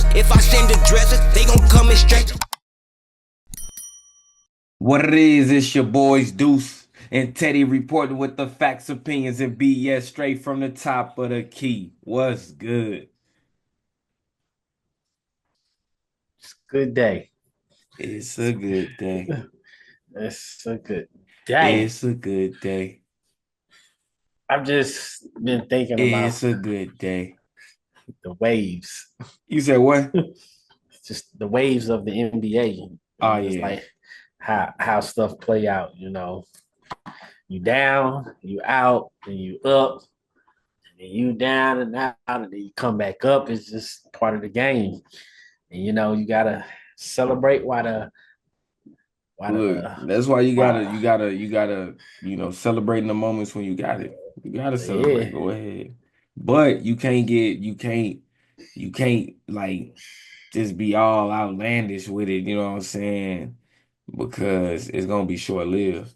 rappers. If I send the dressers, they gon' come and stretch. What it is, it's your boys Deuce and Teddy reporting with the facts, opinions, and BS straight from the top of the key. What's good? Good day. It's a good day. It's a good day. It's a good day. I've just been thinking about It's a good day. the waves, You said what? just the waves of the NBA, Oh and just yeah, like how stuff play out. You down, you out, and you up, and then you down and out, and then you come back up. It's just part of the game, and you gotta celebrate while look, the that's why you gotta, while you gotta, you gotta, celebrate in the moments when you got it. You gotta celebrate. yeah. Go ahead, but you can't like just be all outlandish with it. You know what I'm saying? Because it's gonna be short lived.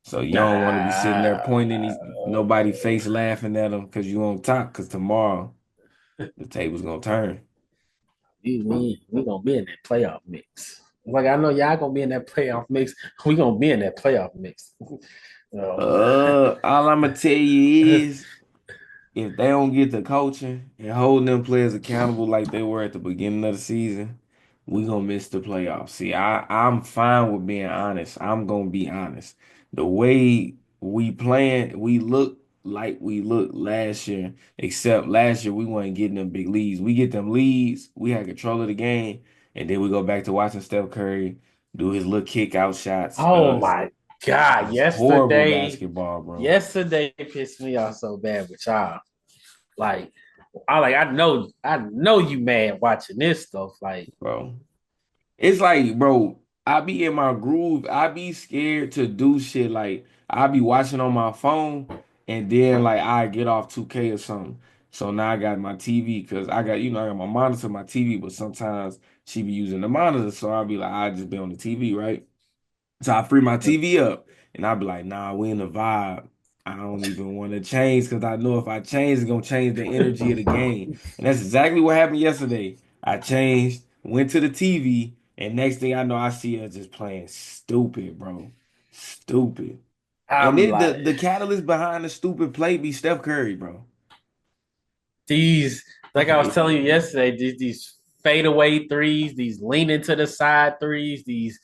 So you don't want to be sitting there Nah, pointing nobody face laughing at them because you on top. Because tomorrow the table's gonna turn. we gonna be in that playoff mix. Like I know y'all gonna be in that playoff mix. We gonna be in that playoff mix. So, All I'm gonna tell you is if they don't get the coaching and holding them players accountable like they were at the beginning of the season, we gonna miss the playoffs. See, I'm fine with being honest. I'm gonna be honest. The way we playing, we look like we looked last year, except last year we weren't getting them big leads. We get them leads, we had control of the game, and then we go back to watching Steph Curry do his little kick out shots. oh my It god! was horrible Yesterday, basketball, bro. yesterday pissed me off so bad with y'all. Like I know you mad watching this stuff. Like Bro. It's like, bro, I be in my groove. I be scared to do shit. Like, I be watching on my phone and then, like, I get off 2K or something. So now I got my TV because I got my monitor, my TV, but sometimes she be using the monitor. So I'll be like, I just be on the TV, right? So I free my TV up and I be like, nah, we in the vibe. I don't even want to change because I know if I change, it's gonna change the energy of the game. And that's exactly what happened yesterday. I changed, went to the TV, and next thing I know, I see us just playing stupid, bro. Stupid. And I'm then the, like the catalyst behind the stupid play be Steph Curry, bro. these. Like I was Like, telling you yesterday, these fadeaway threes, these leaning to the side threes, these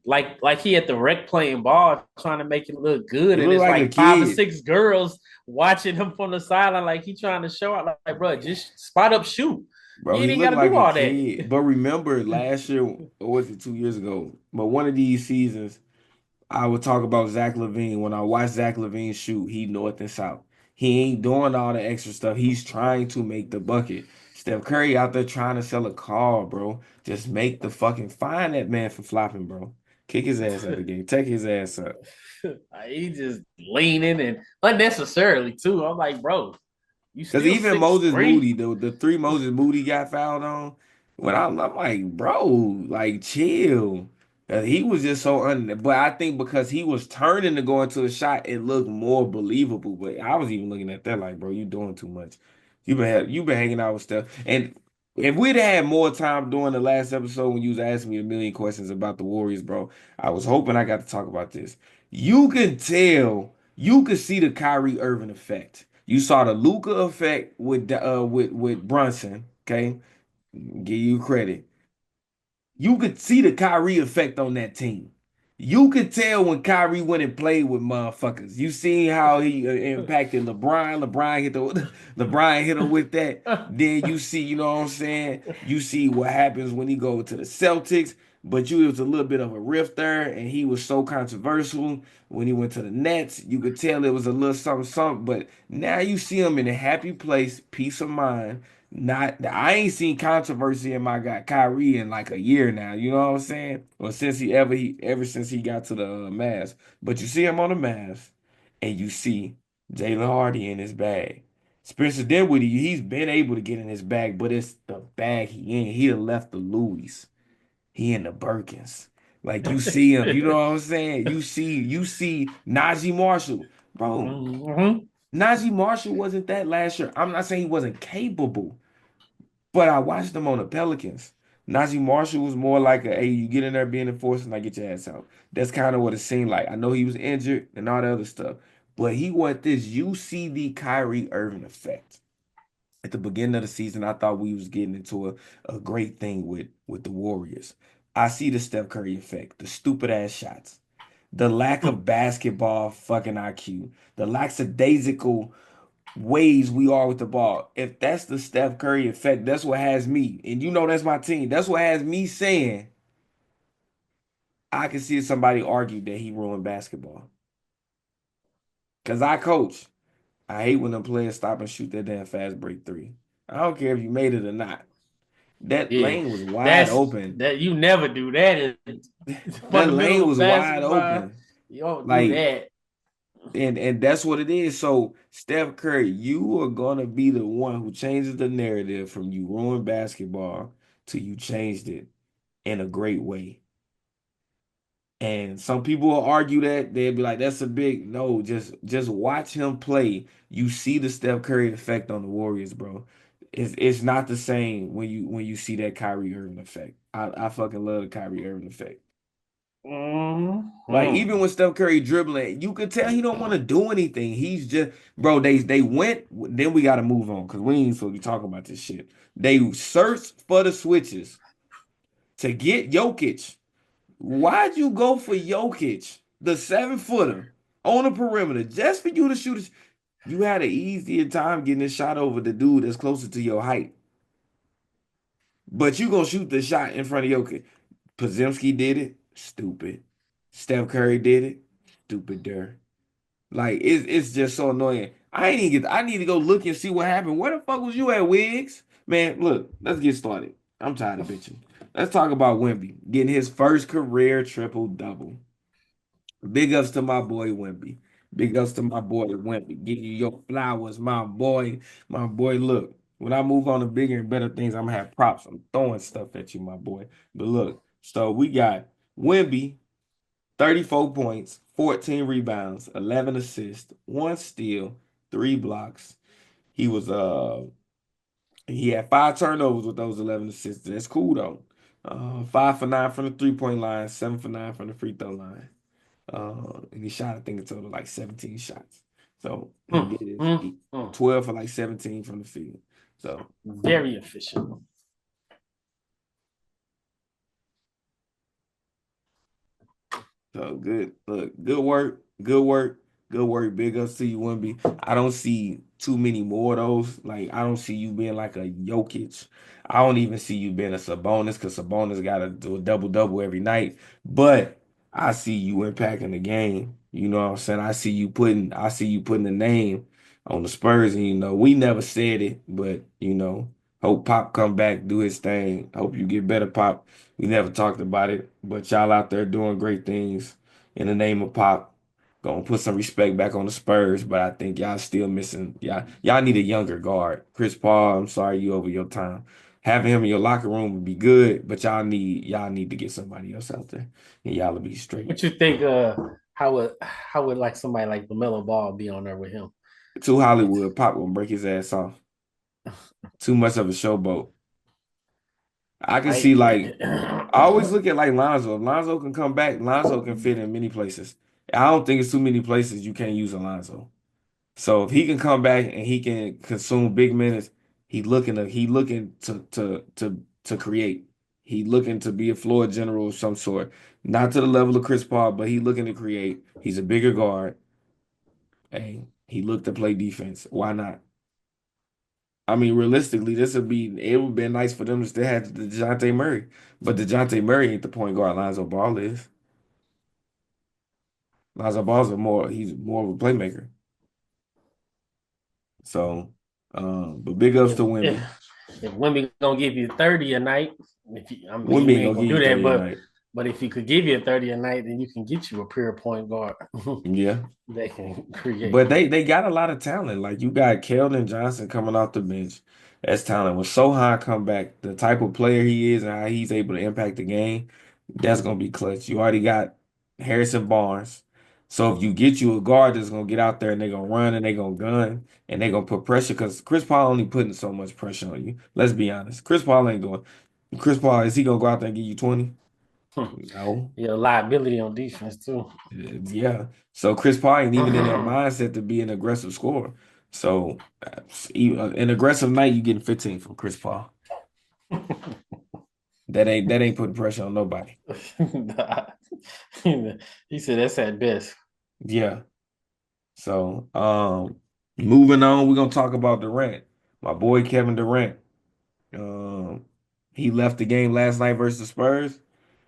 like he at the rec playing ball trying to make it look good, it and looked it's like a like five or kid. six girls watching him from the sideline, like he trying to show out, like bro, just spot up, shoot. Bro, You he ain't got looked to like do a all that. kid. But remember last year, or was it 2 years ago? But one of these seasons, I would talk about Zach LaVine. When I watch Zach LaVine shoot, he north and south. He ain't doing all the extra stuff. He's trying to make the bucket. Steph Curry out there trying to sell a car, bro. Just make the fucking find that man for flopping, bro. Kick his ass out the game. Take his ass up. He just leaning and unnecessarily too. I'm like, bro, you Cause still even six Moses Moody, three. the three Moses Moody got fouled on. When I'm like, bro, like chill. He was just so but I think because he was turning to go into a shot, it looked more believable. But I was even looking at that like, bro, you doing too much. You been hanging out with stuff. And if we'd had more time during the last episode when you was asking me a million questions about the Warriors, bro, I was hoping I got to talk about this. You can tell, you could see the Kyrie Irving effect. You saw the Luca effect with Brunson. Okay, give you credit. You could see the Kyrie effect on that team. You could tell when Kyrie went and played with motherfuckers. You seen how he impacted LeBron. LeBron hit the LeBron hit him with that. Then you see, you know what I'm saying? You see what happens when he go to the Celtics. But you it was a little bit of a rift there, and he was so controversial when he went to the Nets. You could tell it was a little something, something. But now you see him in a happy place, peace of mind. Not, I ain't seen controversy in my guy Kyrie in like a year now. You know what I'm saying? Or since ever since he got to the Mavs. But you see him on the Mavs, and you see Jalen Hardy in his bag. Spencer Dinwiddie, he's been able to get in his bag, but it's the bag he in. He done left the Louis. He in the Birkins. Like you see him, you know what I'm saying? You see Najee Marshall, bro. Mm-hmm. Najee Marshall wasn't that last year. I'm not saying he wasn't capable. But I watched him on the Pelicans. Najee Marshall was more like a, hey, you get in there being enforced and I get your ass out. That's kind of what it seemed like. I know he was injured and all the other stuff, but he want this UCD Kyrie Irving effect. At the beginning of the season, I thought we was getting into a great thing with the Warriors. I see the Steph Curry effect, the stupid ass shots, the lack of basketball fucking IQ, the lackadaisical ways we are with the ball. If that's the Steph Curry effect, that's what has me. And you know that's my team. That's what has me saying I can see somebody argue that he ruined basketball. Cause I coach. I hate when them players stop and shoot that damn fast break three. I don't care if you made it or not. That Yeah, lane was wide open. that you never do that in That lane fundamental was wide basketball. open. You don't do Like, that. and that's what it is. So Steph Curry, you are gonna be the one who changes the narrative from you ruined basketball to you changed it in a great way. And some people will argue that they'll be like, "That's a big no." Just watch him play. You see the Steph Curry effect on the Warriors, bro. It's not the same when you see that Kyrie Irving effect. I fucking love the Kyrie Irving effect. Like Mm-hmm. even when Steph Curry dribbling, you could tell he don't want to do anything. He's just, bro. They went. Then we got to move on because we ain't supposed to be talking about this shit. They searched for the switches to get Jokic. Why'd you go for Jokic, the 7 footer, on the perimeter, just for you to shoot? You had an easier time getting a shot over the dude that's closer to your height, but you gonna shoot the shot in front of Jokic. Podziemski did it, stupid. Steph Curry did it, stupid. There, like it's just so annoying. I ain't even get. I need to go look and see what happened. Where the fuck was you at, Wiggs? Man, look, let's get started. I'm tired of bitching. Let's talk about Wemby getting his first career triple double. Big ups to my boy Wemby. Big ups to my boy Wemby. Give you your flowers, my boy. My boy, look, when I move on to bigger and better things, I'm gonna have props. I'm throwing stuff at you, my boy. But look, so we got Wemby, 34 points, 14 rebounds, 11 assists, one steal, three blocks. He was he had 5 turnovers with those 11 assists. That's cool though. 5 for 9 from the 3-point line, 7 for 9 from the free throw line. And he shot, I think, a total of like 17 shots. So he Mm, did his mm, mm. 12 for like 17 from the field. So Very efficient. So good. Look, good work. Good work. Good work. Big ups to you, Wemby. I don't see too many more of those. Like, I don't see you being like a Jokic. I don't even see you being a Sabonis because Sabonis got to do a double double every night. But I see you impacting the game. You know what I'm saying? I see you putting the name on the Spurs. And we never said it, but hope Pop come back, do his thing. Hope you get better, Pop. We never talked about it, but y'all out there doing great things in the name of Pop. Gonna put some respect back on the Spurs, but I think y'all still missing. Y'all need a younger guard. Chris Paul, I'm sorry you over your time. Having him in your locker room would be good, but y'all need to get somebody else out there, and y'all will be straight. What you think? How would like somebody like LaMelo Ball be on there with him? Too Hollywood, Pop gonna break his ass off. Too much of a showboat. I can see like I always look at like Lonzo. If Lonzo can come back, Lonzo can fit in many places. I don't think it's too many places you can't use Alonzo. So if he can come back and he can consume big minutes, he looking to create. He looking to be a floor general of some sort. Not to the level of Chris Paul, but he looking to create. He's a bigger guard. Hey, he looked to play defense. Why not? I mean, realistically, it would be nice for them to still have the DeJounte Murray. But DeJounte Murray ain't the point guard Lonzo Ball is. Lonzo Ball's he's more of a playmaker. So, but big ups if to if Wemby. if Wemby gonna give you 30 a night, I mean Wemby he ain't ain't gonna gonna give you do that, 30 a but night. if he could give you a 30 a night, then you can get you a pure point guard Yeah. that can create. But they got a lot of talent. Like you got Keldon Johnson coming off the bench. That's talent. When Sohan come back, the type of player he is and how he's able to impact the game, that's gonna be clutch. You already got Harrison Barnes. So if you get you a guard that's gonna get out there and they're gonna run and they're gonna gun and they're gonna put pressure because Chris Paul only putting so much pressure on you. Let's be honest. Chris Paul ain't going. Chris Paul, is he gonna go out there and give you 20? No. Yeah, liability on defense too. Yeah. So Chris Paul ain't even in that mindset to be an aggressive scorer. So an aggressive night, you getting 15 from Chris Paul. That ain't putting pressure on nobody. He said that's at best. Yeah. So moving on, we're gonna talk about Durant. My boy Kevin Durant. Um he left the game last night versus the Spurs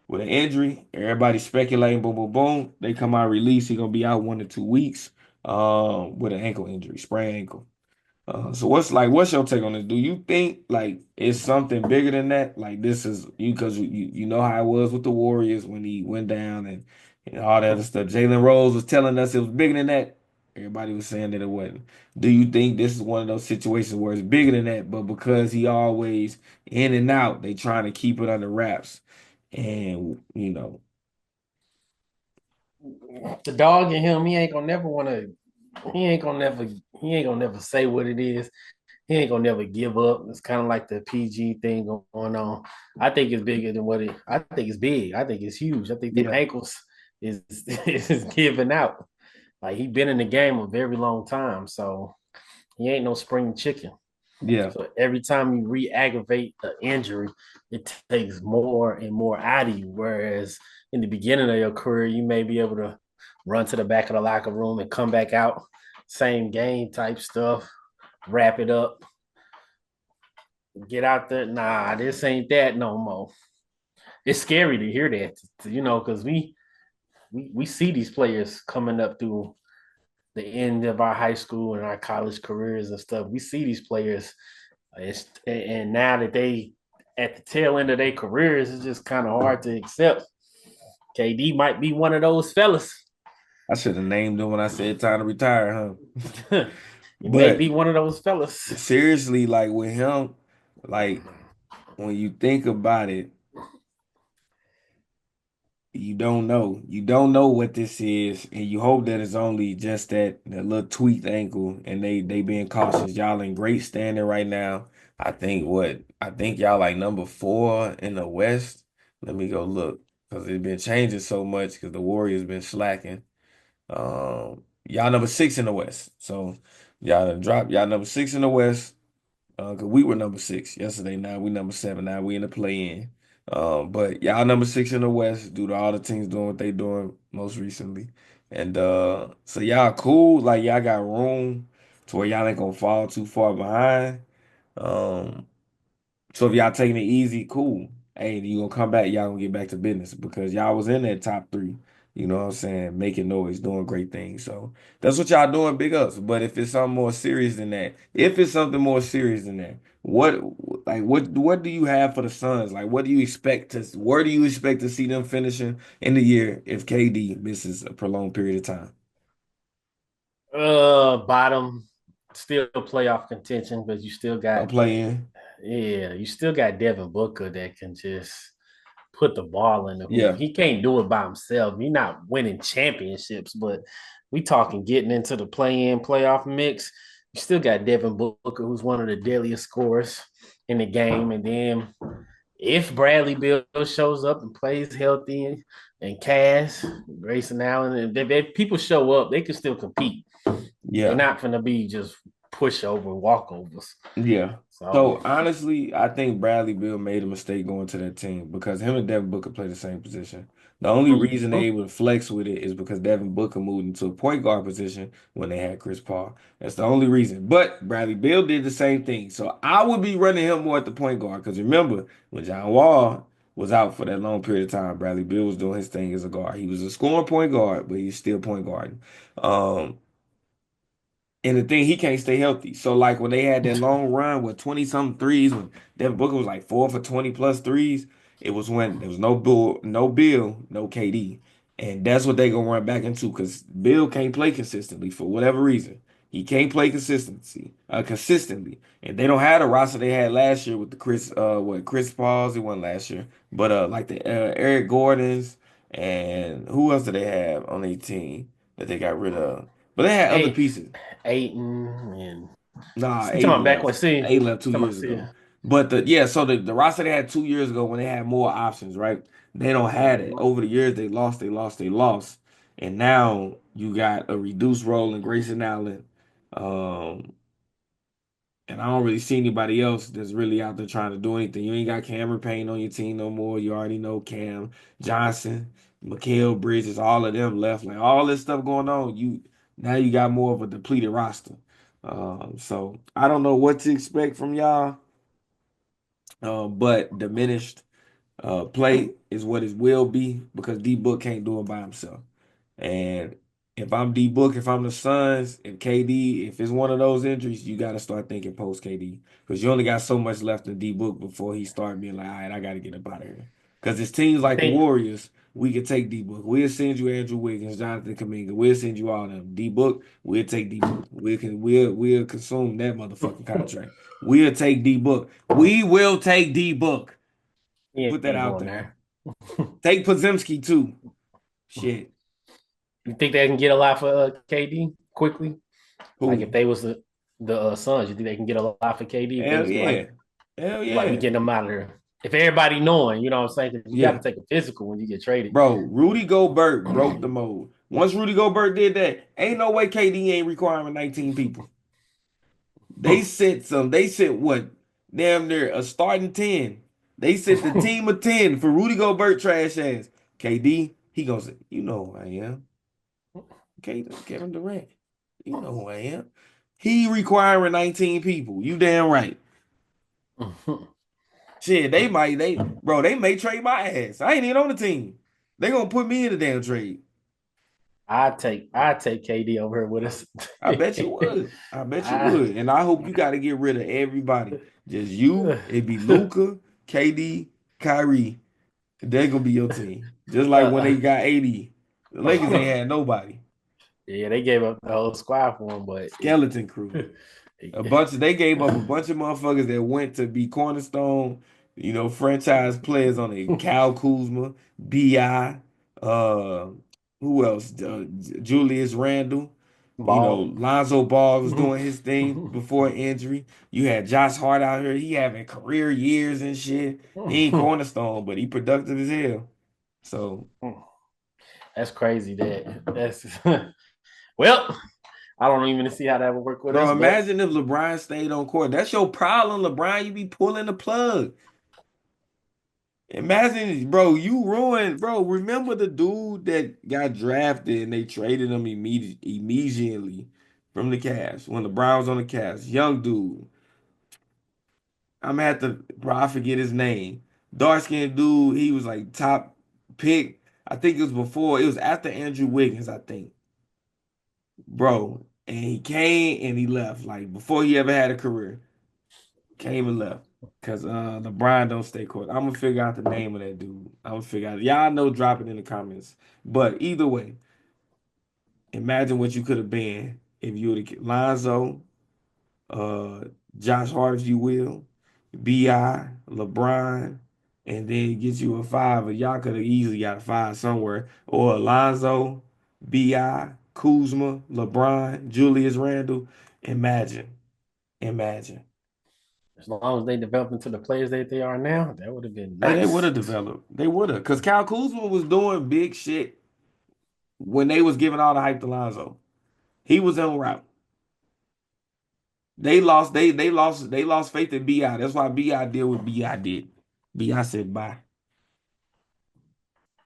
with an injury. Everybody speculating, boom, boom, boom. They come out release. He gonna be out 1 to 2 weeks with an ankle injury, sprained ankle. So what's your take on this? Do you think like it's something bigger than that? Like this is you because you know how it was with the Warriors when he went down and all that other stuff. Jalen Rose was telling us it was bigger than that. Everybody was saying that it wasn't. Do you think this is one of those situations where it's bigger than that, but because he always in and out, they trying to keep it under wraps? And The dog in him, he ain't gonna never want to. He ain't gonna never. He ain't gonna never say what it is. He ain't gonna never give up. It's kind of like the PG thing going on. I think it's bigger than what it. I think it's big. I think it's huge. I think the yeah, ankles is is giving out. Like he been in the game a very long time, so he ain't no spring chicken. yeah, So every time you re-aggravate the injury, it takes more and more out of you. Whereas in the beginning of your career, you may be able to run to the back of the locker room and come back out, same game type stuff, wrap it up, get out there. Nah, this ain't that no more. It's scary to hear that, because we see these players coming up through the end of our high school and our college careers and stuff. We see these players, and now that they at the tail end of their careers, it's just kind of hard to accept. KD might be one of those fellas. I should have named him when I said time to retire, huh? He may But be one of those fellas. seriously, like with him, like when you think about it, you don't know. You don't know what this is, and you hope that it's only just that little tweaked ankle, and they being cautious. Y'all in great standing right now. I think y'all like number 4 in the West. Let me go look because it's been changing so much because the Warriors been slacking. Y'all number 6 in the West. So y'all done dropped y'all number 6 in the West. Cause we were number 6 yesterday. Now we number 7. Now we in the play-in. But y'all number 6 in the West due to all the teams doing what they doing most recently. And so y'all cool, like y'all got room to where y'all ain't gonna fall too far behind. Um, so if y'all taking it easy, cool. Hey, you gonna come back, y'all gonna get back to business because y'all was in that top 3. You know what I'm saying? Making noise, doing great things. So that's what y'all doing, big ups. But if it's something more serious than that, if it's something more serious than that, what do you have for the Suns? Like what do you expect where do you expect to see them finishing in the year if KD misses a prolonged period of time? Bottom, still playoff contention, but you still A got, play in? you still got Devin Booker that can just put the ball in the hoop. Yeah, He can't do it by himself. He's not winning championships, but we talking getting into the play-in playoff mix. You still got Devin Booker, who's one of the deadliest scorers in the game. And then if Bradley Beal shows up and plays healthy and Cass, Grayson Allen, and if people show up, they can still compete. They're yeah. not going to be just pushover walkovers. Yeah. So So honestly, I think Bradley Beal made a mistake going to that team because him and Devin Booker play the same position. The only reason they able to flex with it is because Devin Booker moved into a point guard position when they had Chris Paul. That's the only reason. But Bradley Beal did the same thing. So I would be running him more at the point guard because remember when John Wall was out for that long period of time, Bradley Beal was doing his thing as a guard. He was a scoring point guard, but he's still point guarding. Um, and the thing, he can't stay healthy. So like when they had that long run with 20 something threes, when Devin Booker was like 4 for 20 plus threes, it was when there was no Bill, no KD. And that's what they gonna run back into because Bill can't play consistently for whatever reason. He can't play consistently. And they don't have the roster they had last year with the Chris Pauls, it wasn't last year. But like the Eric Gordons and who else do they have on their team? that they got rid of. But they had other Hey, pieces. Aiton and Nah, you talking A about back when left. see, A left two talking about years see. ago. But so the roster they had 2 years ago when they had more options, right? They don't have it. Over the years they lost. And now you got a reduced role in Grayson Allen. Um, and I don't really see anybody else that's really out there trying to do anything. You ain't got Cameron Payne on your team no more. You already know Cam Johnson, Mikal Bridges, all of them left. Like all this stuff going on, now you got more of a depleted roster. So I don't know what to expect from y'all, but diminished play is what it will be because D Book can't do it by himself. And if I'm D Book, if I'm the Suns, if KD, if it's one of those injuries, you got to start thinking post KD because you only got so much left in D Book before he start being like, all right, I got to get up out of here. Because it's teams You like the think Warriors, we could take D Book. We'll send you Andrew Wiggins, Jonathan Kuminga. We'll send you all of them. D Book, we'll take D Book. We'll consume that motherfucking contract. We'll take D Book. We will take D Book. he Put that ain't out going there. there? Take Podzimski too. Shit. You think they can get a lot for KD quickly? Like if Who? they was the Suns, you think they can get a lot for KD if they Hell was yeah. like Hell we yeah. getting them out of there? If everybody knowing, you know what I'm saying? 'Cause you got to Yeah. take a physical when you get traded. Bro, Rudy Gobert broke the mold. Once Rudy Gobert did that, ain't no way KD ain't requiring 19 people. They sent what? Damn near a starting 10. They sent the team of 10 for Rudy Gobert trash ass. KD, he gonna say, you know who I am. Kevin Durant. You know who I am. He requiring 19 people. You damn right. Shit, they may trade my ass. I ain't even on the team. They gonna put me in the damn trade. I take KD over here with us. I bet you would. I bet you I, would. And I hope you got to get rid of everybody. Just you. It'd be Luca, KD, Kyrie. They're gonna be your team. Just like when they got 80. The Lakers ain't had nobody. yeah, they gave up the whole squad for him, but Skeleton crew. They gave up a bunch of motherfuckers that went to be cornerstone, franchise players on a Cal Kuzma, BI, uh, who else? Julius Randle. ball. Lonzo Ball was doing his thing before injury. You had Josh Hart out here. He having career years and shit. He ain't cornerstone, but he productive as hell. So, That's crazy. That's well. I don't even see how that would work with bro, us, but imagine if LeBron stayed on court. That's your problem, LeBron. You be pulling the plug. Imagine, bro, you ruined, bro. Remember the dude that got drafted and they traded him immediately from the Cavs when LeBron was on the Cavs. Young dude. I'm gonna have to, bro, I forget his name. Dark skinned dude, he was like top pick. I think it was after Andrew Wiggins, I think. Bro, and he came and he left, like before he ever had a career. Came and left. Cause LeBron don't stay court. I'm gonna figure out the name of that dude. I'm gonna figure out. Y'all know, drop it in the comments. But either way, imagine what you could have been if you would have Lonzo, uh, Josh Hart, if you will, Bi, LeBron, and then get you a five. Or y'all could have easily got a five somewhere. Or Alonzo, Bi, Kuzma, LeBron, Julius Randle. Imagine, imagine. as long as they develop into the players that they are now, that would have been Hey, they would nice. have developed. They would have. Because Kyle Kuzma was doing big shit when they was giving all the hype to Lonzo. He was en route. They lost faith in BI. That's why BI did what BI did. BI said bye.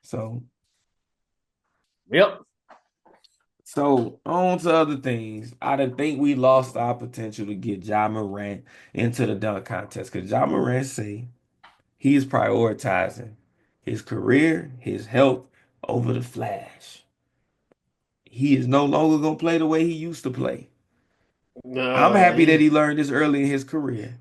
So Yep. so on to other things. I didn't think we lost our potential to get Ja Morant into the dunk contest. Because Ja Morant say he's prioritizing his career, his health over the flash. He is no longer gonna play the way he used to play. I'm happy that He, he learned this early in his career,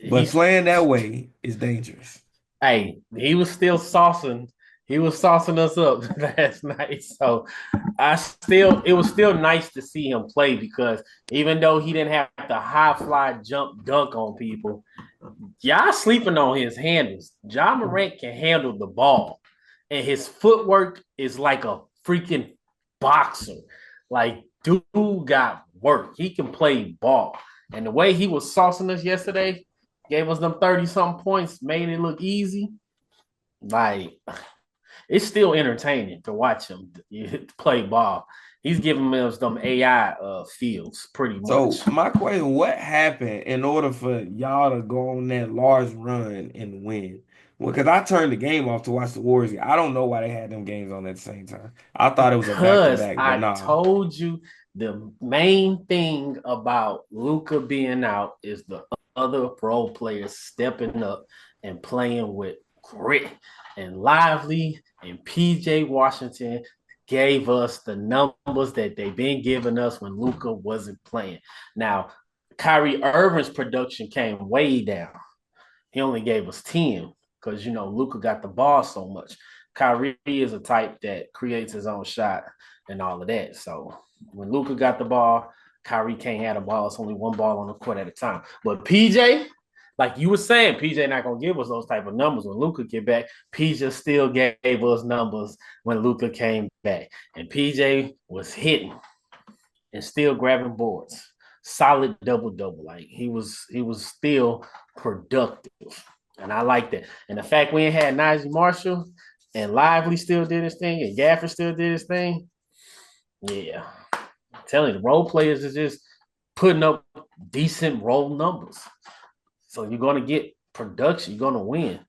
but he's playing that way is dangerous. hey, he was still saucing. He was saucing us up last night. So it was still nice to see him play because even though he didn't have the high fly jump dunk on people, y'all sleeping on his handles. John Morant can handle the ball, and his footwork is like a freaking boxer. Like, dude got work. He can play ball. And the way he was saucing us yesterday, gave us them 30-something points, made it look easy. Like, it's still entertaining to watch him play ball. He's giving us them AI fields pretty So much. my question, what happened in order for y'all to go on that large run and win? Well, because I turned the game off to watch the Warriors. I don't know why they had them games on at the same time. I thought it was a back to Because back, but I nah. told you the main thing about Luka being out is the other role players stepping up and playing with grit. And Lively and PJ Washington gave us the numbers that they've been giving us when Luka wasn't playing. Now, Kyrie Irving's production came way down. He only gave us 10 because, Luka got the ball so much. Kyrie is a type that creates his own shot and all of that. So when Luka got the ball, Kyrie can't have the ball. It's only one ball on the court at a time. But PJ, like you were saying, PJ not gonna give us those type of numbers when Luka get back. PJ still gave us numbers when Luka came back, and PJ was hitting and still grabbing boards. Solid double double. Like he was still productive. And I like that. And the fact we ain't had Najee Marshall and Lively still did his thing and Gafford still did his thing. Yeah. I'm telling you, the role players is just putting up decent role numbers. So you're gonna get production, you're gonna win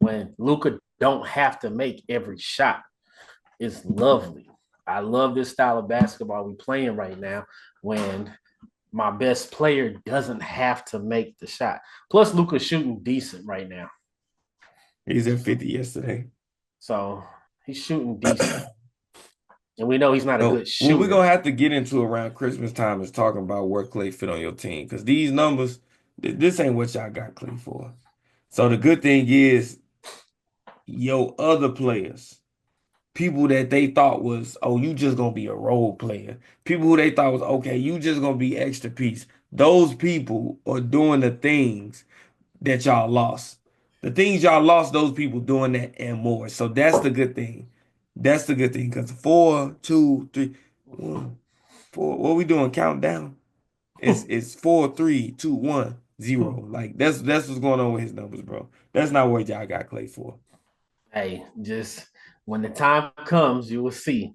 when Luka don't have to make every shot. It's lovely. I love this style of basketball we playing right now when my best player doesn't have to make the shot. Plus, Luka's shooting decent right now. He's at 50 yesterday. So he's shooting decent. And we know he's not a So good what we're shooter. gonna have to get into around Christmas time is talking about where Clay fit on your team. Because these numbers, this ain't what y'all got Clay for. So the good thing is your other players, people that they thought was, oh, you just gonna be a role player. People who they thought was, okay, you just gonna be extra piece. Those people are doing the things that y'all lost. The things y'all lost, those people doing that and more. So that's the good thing. That's the good thing. Because 4, 2, 3, 1, 4. What we doing? Countdown. It's 4, 3, 2, 1, 0. Like that's what's going on with his numbers, bro. That's not what y'all got Clay for. Hey, just when the time comes, you will see.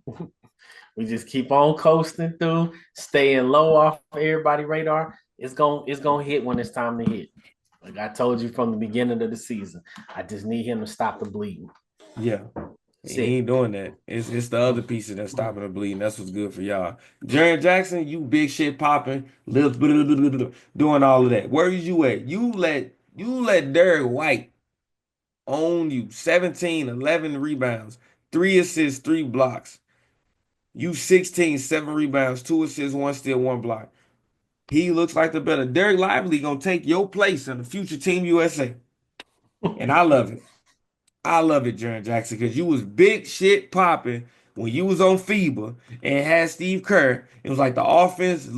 We just keep on coasting through, staying low off everybody's radar. It's gonna hit when it's time to hit. Like I told you from the beginning of the season, I just need him to stop the bleeding. Yeah. That's He it. ain't doing that. It's the other pieces that's stopping the bleeding. That's what's good for y'all. Jaren Jackson, you big shit popping, doing all of that. Where is you at? You let Derek White own you. 17, 11 rebounds, 3 assists, 3 blocks. You 16, 7 rebounds, 2 assists, 1 steal, 1 block. He looks like the better. Derek Lively gonna take your place in the future Team USA. And I love it. I love it, Jaren Jackson, because you was big shit popping when you was on FIBA and had Steve Kerr. It was like the offense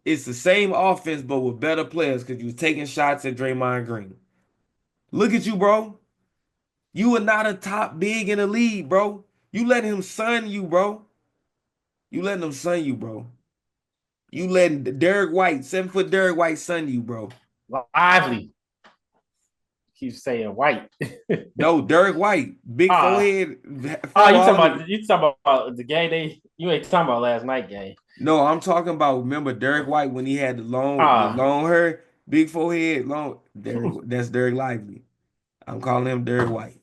it's the same offense, but with better players because you was taking shots at Draymond Green. Look at you, bro. You are not a top big in the league, bro. You let him sun you, bro. You letting him sun you, bro. You letting Derek White, 7 foot Derek White sun you, bro. Lively. Keep saying white. No, Derek White, big Ah, forehead, oh, fell all the. you talking about the game they you ain't talking about last night game. No, I'm talking about remember Derek White when he had the Ah, long hair, big forehead, long Derek. That's Derek Lively. I'm calling him Derek White.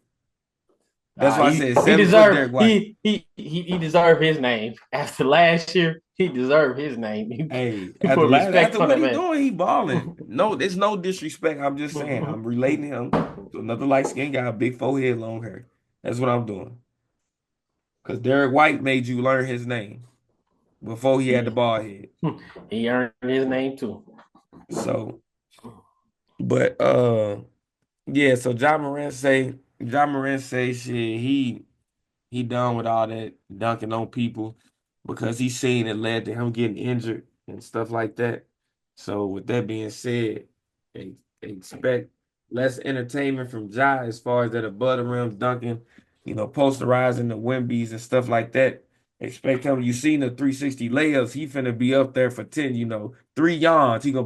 That's why I he said he 7 foot deserved Derek White. he deserved his name after last year. He deserved his name. Hey, You put after respect on what that he man. doing, he balling. No, there's no disrespect. I'm just saying I'm relating him to another light skinned guy, big forehead, long hair. That's what I'm doing. Cause Derek White made you learn his name before he had the he, bald head. he earned his name too. So, but yeah. So John Morant say shit. He done with all that dunking on people because he's seen it led to him getting injured and stuff like that. So with that being said, they expect less entertainment from Ja as far as that above the rim dunking, posterizing the Wembys and stuff like that. Expect him. You seen the 360 layups. He finna be up there for 10, 3 yards. He gonna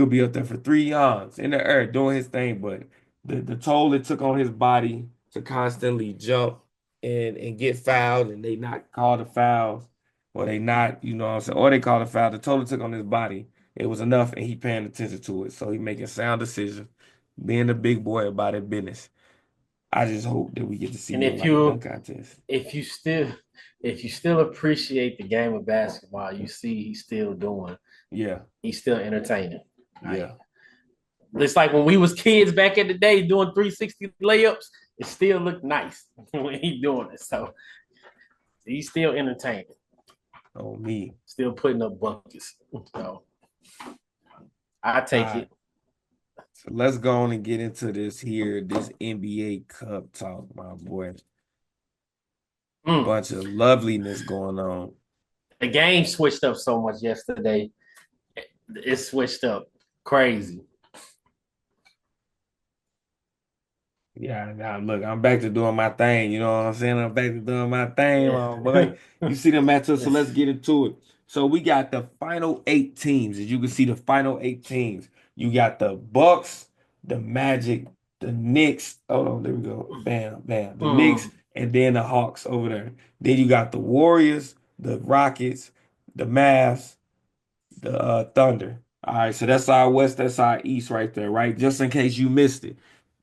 be up there for 3 yards in the air doing his thing. But the toll it took on his body to constantly jump and get fouled and they not call the fouls, or they not, what I'm saying, or they call the foul. The toll it took on his body, it was enough and he paying attention to it. So he making sound decisions, being the big boy about his business. I just hope that we get to see And more like a dunk contest. if you still if you still appreciate the game of basketball, you see Yeah, he's still entertaining. Like yeah. it's like when we was kids back in the day doing 360 layups, it still looked nice when he doing it. So he's still entertaining, On me. still putting up buckets. So I All take right. it. So let's go on and get into this NBA Cup talk, my boy. Mm. Bunch of loveliness going on. The game switched up so much yesterday. It switched up crazy. Yeah, now look, I'm back to doing my thing. You know what I'm saying? I'm back to doing my thing, Yeah. my boy. You see the matchup, so let's get into it. So we got the final 8 teams. As you can see, the final 8 teams. You got the Bucks, the Magic, the Knicks. Hold on, there we go. Bam, bam. The Knicks, Mm. and then the Hawks over there. Then you got the Warriors, the Rockets, the Mavs, the Thunder. All right, so that's our West, that's our East right there, right? Just in case you missed it.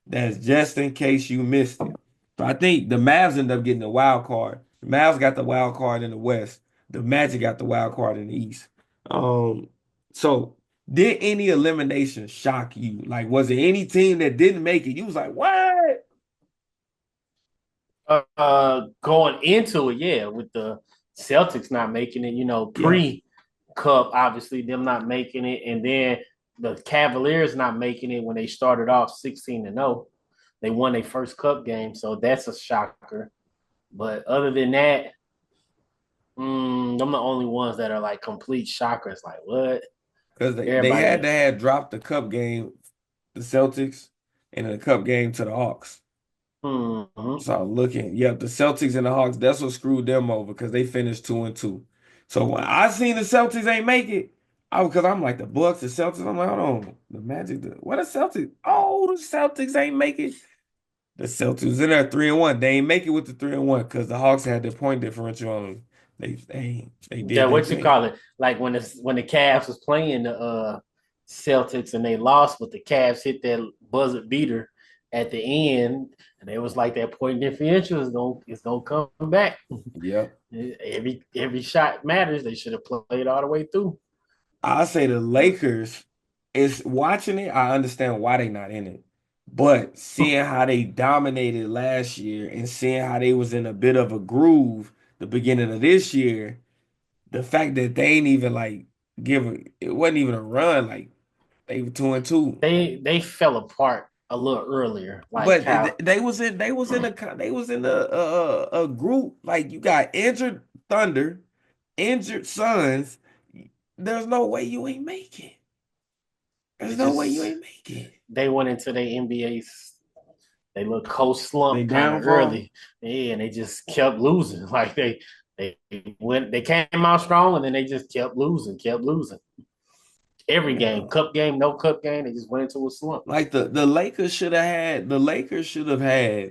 That's just in case you missed it. So I think the Mavs end up getting the wild card. The Mavs got the wild card in the West. The Magic got the wild card in the East. Um, so did any elimination shock you? Like, was there any team that didn't make it? You was like, what? Going into it, yeah, with the Celtics not making it, Yeah, pre-cup, obviously them not making it, and then the Cavaliers not making it when they started off 16-0. They won their first cup game, so that's a shocker. But other than that, them the only ones that are like complete shockers. Like what? because they Everybody had to else. have dropped the cup game, the Celtics, and the cup game to the Hawks. Mm-hmm. So looking, yep, the Celtics and the Hawks, that's what screwed them over because they finished 2-2. So when I seen the Celtics ain't make it, because I'm like the Bucks, the Celtics, I'm like, hold on, the Magic, what the Celtics? Oh, the Celtics ain't make it. The Celtics in there 3-1. They ain't make it with the 3-1 because the Hawks had their point differential on them. They Yeah, did their what you thing. call it? Like when the Cavs was playing the Celtics and they lost, but the Cavs hit that buzzer beater at the end, and it was like that point differential is gonna come back. Yep. Every shot matters. They should have played all the way through. I say the Lakers is watching it. I understand why they not in it, but seeing how they dominated last year and seeing how they was in a bit of a groove the beginning of this year, the fact that they ain't even like it wasn't even a run. Like they were 2-2, They fell apart a little earlier, like but how they was in a group. Like you got injured Thunder, injured Suns. There's no way you ain't make it. they There's no way you just ain't make it. they went into the NBA's they look coast They slump kind of downfall. early. Yeah, and they just kept losing. Like they they came out strong and then they just kept losing, kept losing. Every game, Yeah. cup game, no cup game, they just went into a slump. Like the Lakers should have had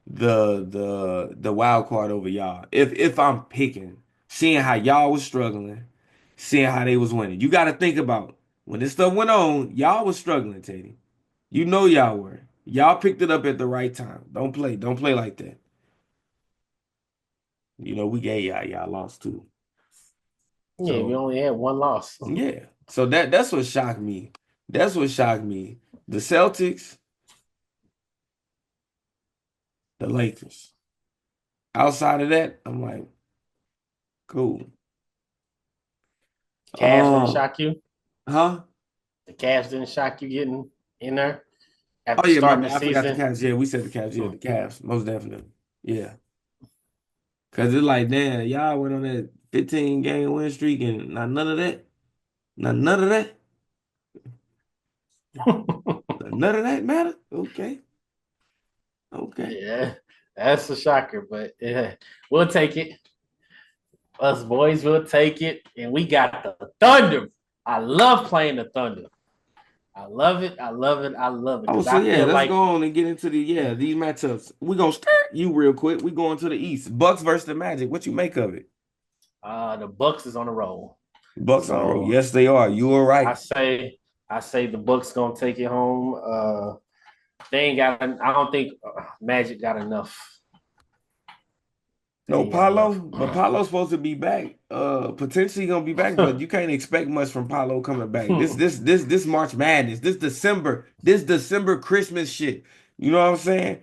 the wild card over y'all. If I'm picking, seeing how y'all was struggling, seeing how they was winning. You got to think about when this stuff went on, y'all was struggling, Teddy. You know y'all were. Y'all picked it up at the right time. Don't play like that. We gave y'all lost too. Yeah, we So only had one loss. yeah. So that's what shocked me. That's what shocked me. The Celtics, the Lakers. Outside of that, I'm like, cool. Cavs didn't Um, shock you. huh? The Cavs didn't shock you getting in there Oh after yeah, my starting the bad. I forgot the season. Cavs. Yeah, we said the Cavs. Yeah, the Cavs, most definitely. Yeah, because it's like, damn, y'all went on that 15 game win streak and not none of that, not none of that, none of that matter. Okay, okay. Yeah, that's a shocker, but yeah, we'll take it. Us boys will take it, and we got the Thunder. I love playing the Thunder. I love it. I love it. I love it Oh, because so I yeah, feel let's like go on and get into these matchups. We gonna start you real quick. We going to the East. Bucks versus the Magic. What you make of it? the Bucks is on the roll. Bucks on the road. So Yes, they are. You are I right. say I say the Bucks gonna take it home. They ain't got. I don't think Magic got enough. They No ain't got Paulo, enough. but Paulo's supposed to be back. Potentially gonna be back, but you can't expect much from Paulo coming back. This March Madness, this December Christmas shit. You know what I'm saying?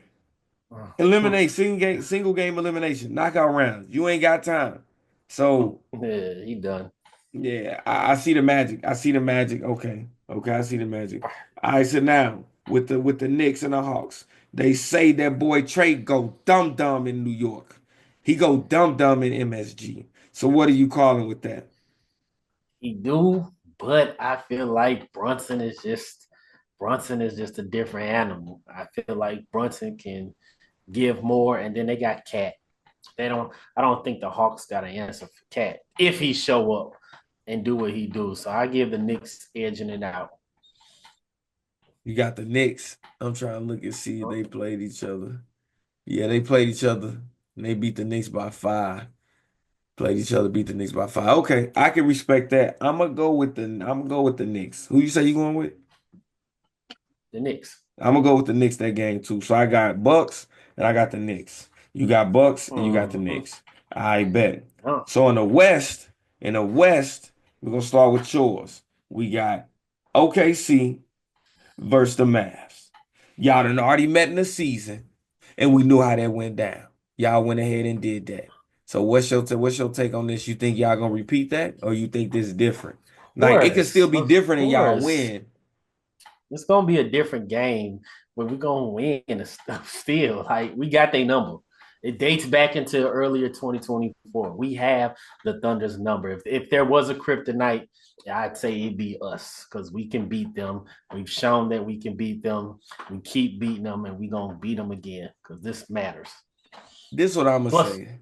Eliminate single game elimination, knockout rounds. You ain't got time. So Yeah, he done. yeah, I see the magic. I see the magic. Okay, okay, I see the magic. All right, so now with the Knicks and the Hawks, they say that boy Trey go dum dum in New York. He go dum dum in MSG. So what are you calling with that? He do, but I feel like Brunson is just a different animal. I feel like Brunson can give more, and then they got Cat. They don't. I don't think the Hawks got an answer for Cat if he show up and do what he do. So I give the Knicks edging it out. You got the Knicks. I'm trying to look and see if they played each other. Yeah, they played each other and they beat the Knicks by 5. Played each other, beat the Knicks by 5. Okay, I can respect that. I'm gonna go with the Knicks. Who you say you going with? The Knicks. I'm gonna go with the Knicks that game too. So I got Bucks and I got the Knicks. You got Bucks and you got the Mm-hmm. Knicks. I bet. Oh, So in the West, we're gonna start with yours. We got OKC versus the Mavs. Y'all done already met in the season, and we knew how that went down. Y'all went ahead and did that. So what's your take on this? You think y'all gonna repeat that, or you think this is different? Like it could still be of different and y'all course. win. It's gonna be a different game, but we're gonna win and stuff still. Like we got their number. It dates back into earlier 2024. We have the Thunder's number. If there was a kryptonite, I'd say it'd be us because we can beat them. We've shown that we can beat them. We keep beating them, and we're gonna beat them again because this matters. This is what I'm gonna Plus, say.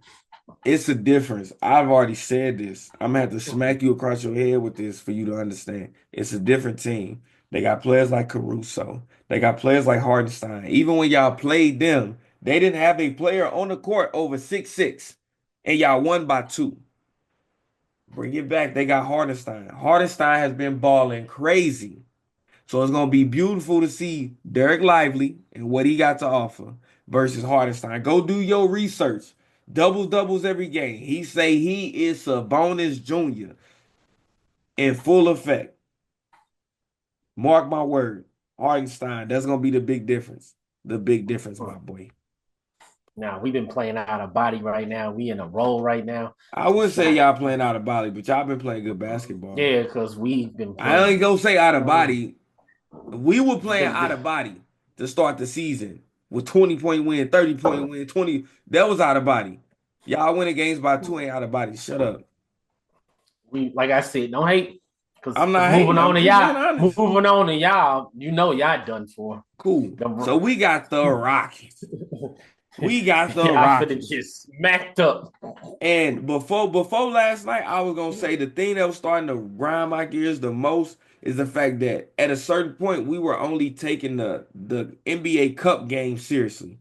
It's a difference. I've already said this. I'm gonna have to smack you across your head with this for you to understand. It's a different team. They got players like Caruso. They got players like Hardenstein. Even when y'all played them, they didn't have a player on the court over 6'6", and y'all won by 2. Bring it back. They got Hardenstein. Hardenstein has been balling crazy. So it's gonna be beautiful to see Derek Lively and what he got to offer versus Hardenstein. Go do your research. Doubles every game. He say he is Sabonis Jr. in full effect. Mark my word. Hardenstein. That's gonna be the big difference. The big difference, my boy. now we've been playing out of body right now. We in a roll right now. I wouldn't It's say not. y'all playing out of body, but y'all been playing good basketball. Yeah, because we've been I ain't playing. gonna say out of Um, body. We were playing out of body to start the season with 20-point win, 30-point win, 20. That was out of body. Y'all winning games by 2 ain't out of body. Shut up. we like I said, don't hate I'm because not hating. I'm just being honest. moving on to y'all, you know y'all done for. Cool. The, So we got the Rockets. We got the y'all finna Rockets. get smacked up. And before last night, I was gonna say the thing that was starting to grind my gears the most is the fact that at a certain point we were only taking the NBA Cup game seriously.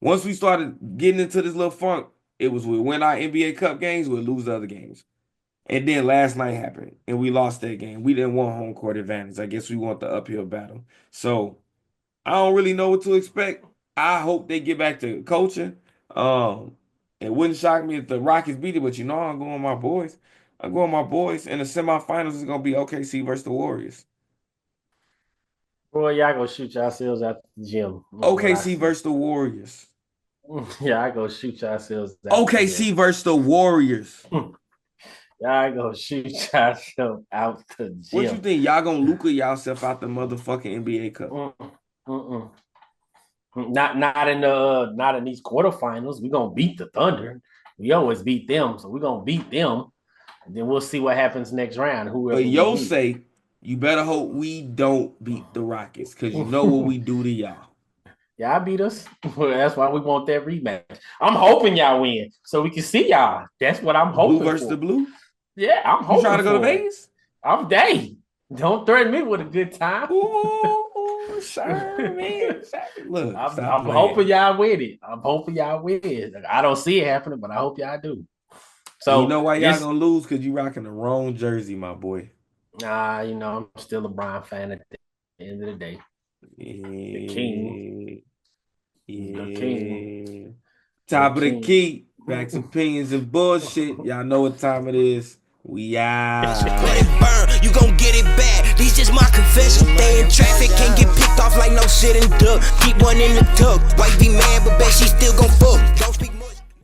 Once we started getting into this little funk, it was we win our NBA Cup games, we'd lose the other games. And then last night happened, and we lost that game. We didn't want home court advantage. I guess we want the uphill battle. So I don't really know what to expect. I hope they get back to coaching. Um, it wouldn't shock me if the Rockets beat it, but you know I'm going with my boys. I'm going with my boys. And the semifinals is gonna be OKC versus the Warriors. Boy, y'all go shoot yourselves at the gym. What I OKC see. versus the Warriors. Yeah, I go shoot yourselves at the gym. OKC versus the Warriors. Y'all go shoot yourself out the What you gym. think? Y'all gonna Luka yourself out the motherfucking NBA Cup? Mm, mm-mm. Not in these quarterfinals. We're gonna beat the Thunder. We always beat them, so we're gonna beat them. And then we'll see what happens next round, For whoever we your meet. sake, you better hope we don't beat the Rockets, because you know what we do to y'all. Y'all beat us. That's why we want that rematch. I'm hoping y'all win so we can see y'all. That's what I'm hoping Blue versus for. the blue. Yeah, I'm hoping. You trying to go to for it. Vegas? I'm day. Don't threaten me with a good time. Ooh, sure, man. Look, I'm hoping y'all win it. I'm hoping y'all win. I don't see it happening, but I hope y'all do. So you So know why y'all gonna lose? Because you rocking the wrong jersey, my boy. I'm still a Bron fan at the end of the day. Yeah. The king. Yeah. The king. Top of the king. key. Facts, opinions, and bullshit. Y'all know what time it is. We out. Let it burn, you gon' get it back. These just my confessions. Stay in traffic, can't get picked off like no shit and duck. Keep one in the tuck. Wife be mad, but bet she still gon'